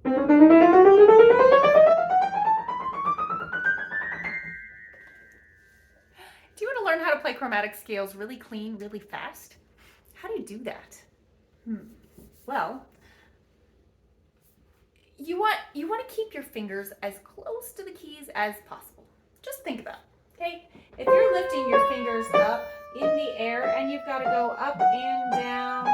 Do you want to learn how to play chromatic scales really clean, really fast? How do you do that? Well, you want to keep your fingers as close to the keys as possible. Just think about it, okay? If you're lifting your fingers up in the air and you've got to go up and down,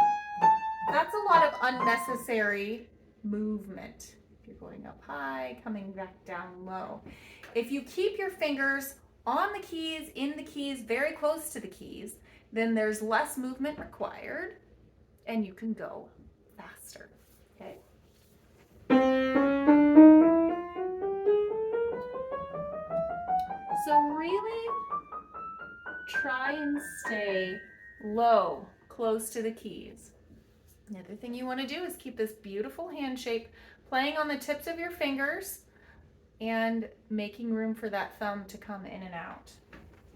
that's a lot of unnecessary movement. If you're going up high, coming back down low. If you keep your fingers on the keys, in the keys, very close to the keys, then there's less movement required and you can go faster, okay? So really try and stay low, close to the keys. The other thing you want to do is keep this beautiful hand shape, playing on the tips of your fingers and making room for that thumb to come in and out.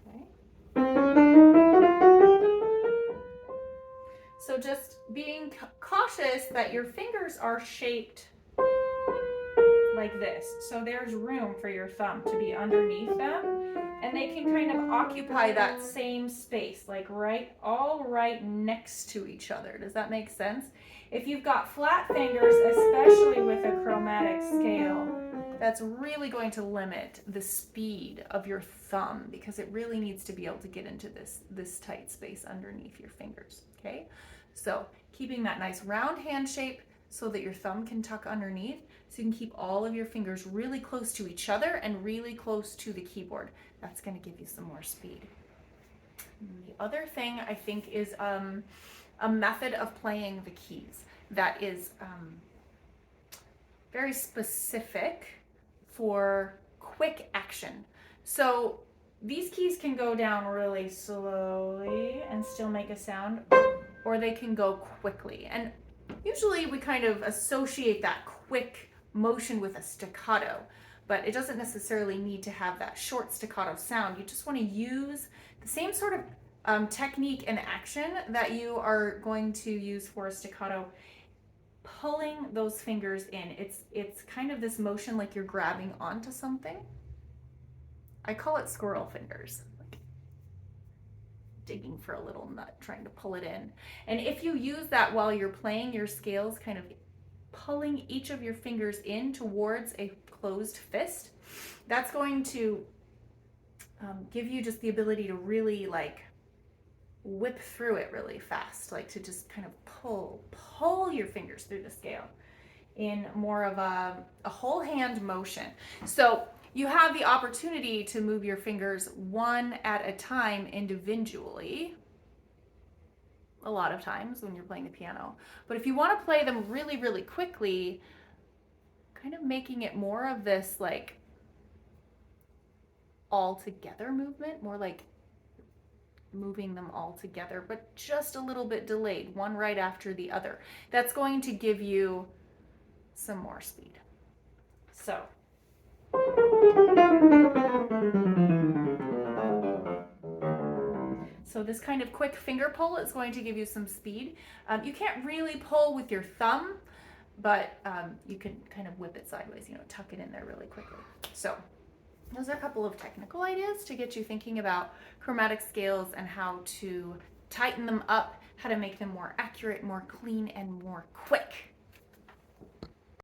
Okay? So just being cautious that your fingers are shaped like this. So there's room for your thumb to be underneath them, and they can kind of occupy that same space, like all right next to each other. Does that make sense? If you've got flat fingers, especially with a chromatic scale, that's really going to limit the speed of your thumb because it really needs to be able to get into this tight space underneath your fingers, okay? So keeping that nice round hand shape so that your thumb can tuck underneath, so you can keep all of your fingers really close to each other and really close to the keyboard. That's going to give you some more speed. And the other thing I think is a method of playing the keys that is very specific for quick action. So these keys can go down really slowly and still make a sound, or they can go quickly. And usually we kind of associate that quick motion with a staccato, but it doesn't necessarily need to have that short staccato sound. You just want to use the same sort of technique and action that you are going to use for a staccato, pulling those fingers in. It's kind of this motion like you're grabbing onto something. I call it squirrel fingers. Digging for a little nut, trying to pull it in. And if you use that while you're playing your scales, kind of pulling each of your fingers in towards a closed fist, that's going to give you just the ability to really like whip through it really fast, like to just kind of pull your fingers through the scale in more of a whole hand motion. So you have the opportunity to move your fingers one at a time individually, a lot of times when you're playing the piano. But if you want to play them really, really quickly, kind of making it more of this like all together movement, more like moving them all together, but just a little bit delayed, one right after the other. That's going to give you some more speed. So this kind of quick finger pull is going to give you some speed. You can't really pull with your thumb, but you can kind of whip it sideways, tuck it in there really quickly. So those are a couple of technical ideas to get you thinking about chromatic scales and how to tighten them up, how to make them more accurate, more clean, and more quick.